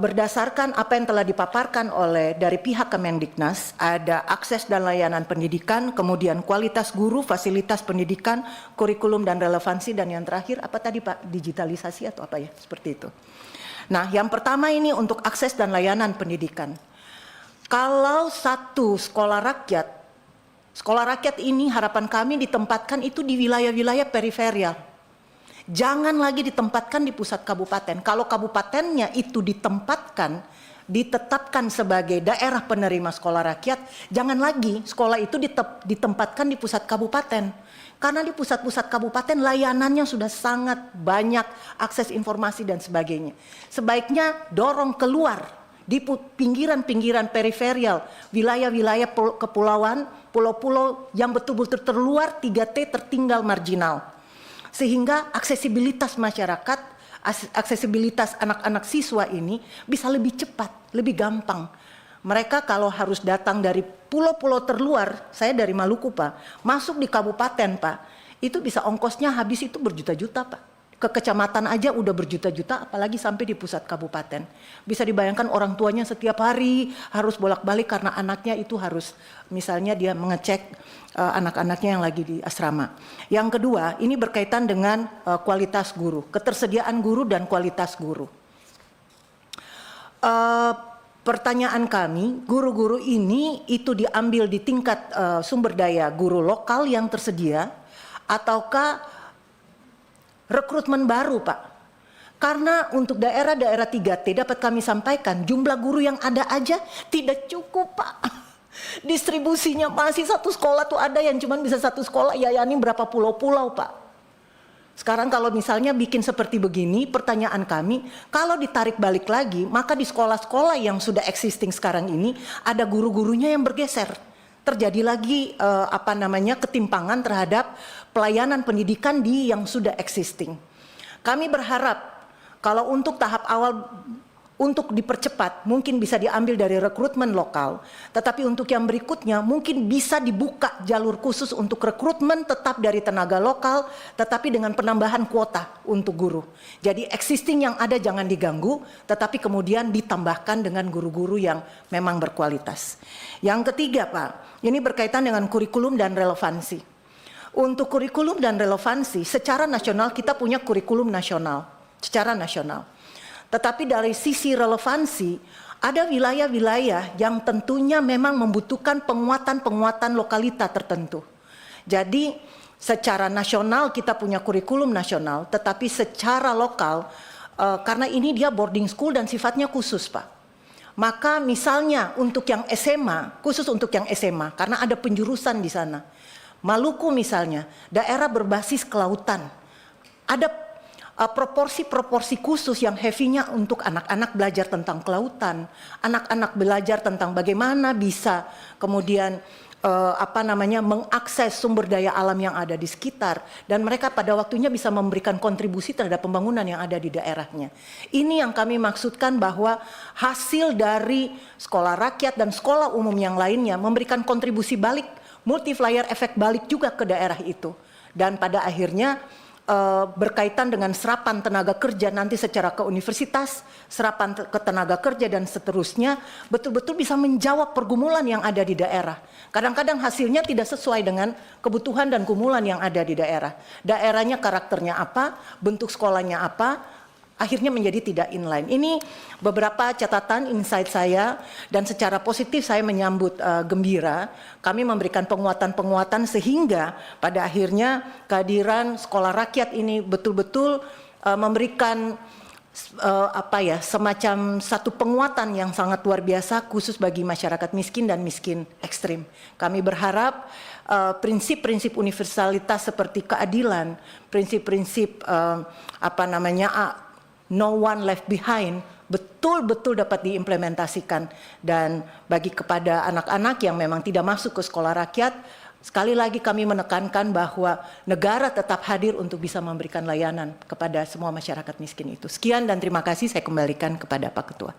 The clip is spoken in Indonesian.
Berdasarkan apa yang telah dipaparkan oleh dari pihak Kemendiknas, ada akses dan layanan pendidikan, kemudian kualitas guru, fasilitas pendidikan, kurikulum dan relevansi, dan yang terakhir apa tadi Pak? Digitalisasi atau apa ya? Seperti itu. Nah, yang pertama ini untuk akses dan layanan pendidikan. Kalau satu sekolah rakyat ini harapan kami ditempatkan itu di wilayah-wilayah periferial. Jangan lagi ditempatkan di pusat kabupaten. Kalau kabupatennya itu ditetapkan sebagai daerah penerima sekolah rakyat, jangan lagi sekolah itu ditempatkan di pusat kabupaten. Karena di pusat-pusat kabupaten layanannya sudah sangat banyak, akses informasi dan sebagainya. Sebaiknya dorong keluar di pinggiran-pinggiran periferial, wilayah-wilayah kepulauan, pulau-pulau yang betul-betul terluar, 3T tertinggal marginal. Sehingga aksesibilitas masyarakat, aksesibilitas anak-anak siswa ini bisa lebih cepat, lebih gampang. Mereka kalau harus datang dari pulau-pulau terluar, saya dari Maluku Pak, masuk di kabupaten Pak, itu bisa ongkosnya habis itu berjuta-juta Pak. Ke kecamatan aja udah berjuta-juta, apalagi sampai di pusat kabupaten. Bisa dibayangkan orang tuanya setiap hari harus bolak-balik karena anaknya itu harus, misalnya dia mengecek anak-anaknya yang lagi di asrama. Yang kedua, ini berkaitan dengan kualitas guru, ketersediaan guru dan kualitas guru. Pertanyaan kami, guru-guru ini itu diambil di tingkat sumber daya guru lokal yang tersedia, ataukah rekrutmen baru Pak? Karena untuk daerah-daerah 3T dapat kami sampaikan jumlah guru yang ada aja tidak cukup Pak. Distribusinya masih satu sekolah tuh ada yang cuma bisa satu sekolah, ya ini berapa pulau-pulau Pak. Sekarang kalau misalnya bikin seperti begini, pertanyaan kami, kalau ditarik balik lagi, maka di sekolah-sekolah yang sudah existing sekarang ini ada guru-gurunya yang bergeser. Terjadi lagi ketimpangan terhadap pelayanan pendidikan di yang sudah existing. Kami berharap kalau untuk tahap awal untuk dipercepat mungkin bisa diambil dari rekrutmen lokal, tetapi untuk yang berikutnya mungkin bisa dibuka jalur khusus untuk rekrutmen tetap dari tenaga lokal, tetapi dengan penambahan kuota untuk guru. Jadi existing yang ada jangan diganggu, tetapi kemudian ditambahkan dengan guru-guru yang memang berkualitas. Yang ketiga Pak, ini berkaitan dengan kurikulum dan relevansi. Untuk kurikulum dan relevansi secara nasional kita punya kurikulum nasional, secara nasional. Tetapi dari sisi relevansi, ada wilayah-wilayah yang tentunya memang membutuhkan penguatan-penguatan lokalita tertentu. Jadi secara nasional kita punya kurikulum nasional, tetapi secara lokal, karena ini dia boarding school dan sifatnya khusus Pak. Maka misalnya untuk yang SMA, khusus untuk yang SMA, karena ada penjurusan di sana. Maluku misalnya, daerah berbasis kelautan. Ada proporsi-proporsi khusus yang heavy-nya untuk anak-anak belajar tentang kelautan, anak-anak belajar tentang bagaimana bisa kemudian mengakses sumber daya alam yang ada di sekitar, dan mereka pada waktunya bisa memberikan kontribusi terhadap pembangunan yang ada di daerahnya. Ini yang kami maksudkan bahwa hasil dari sekolah rakyat dan sekolah umum yang lainnya memberikan kontribusi balik, multiplier efek balik juga ke daerah itu, dan pada akhirnya berkaitan dengan serapan tenaga kerja nanti secara ke universitas, serapan ke tenaga kerja dan seterusnya, betul-betul bisa menjawab pergumulan yang ada di daerah. Kadang-kadang hasilnya tidak sesuai dengan kebutuhan dan gumulan yang ada di daerah. Daerahnya karakternya apa, bentuk sekolahnya apa, akhirnya menjadi tidak inline. Ini beberapa catatan insight saya, dan secara positif saya menyambut gembira kami memberikan penguatan-penguatan sehingga pada akhirnya kehadiran sekolah rakyat ini betul-betul memberikan semacam satu penguatan yang sangat luar biasa khusus bagi masyarakat miskin dan miskin ekstrim. Kami berharap prinsip-prinsip universalitas seperti keadilan, prinsip-prinsip no one left behind betul-betul dapat diimplementasikan, dan bagi kepada anak-anak yang memang tidak masuk ke sekolah rakyat, sekali lagi kami menekankan bahwa negara tetap hadir untuk bisa memberikan layanan kepada semua masyarakat miskin itu. Sekian dan terima kasih, saya kembalikan kepada Pak Ketua.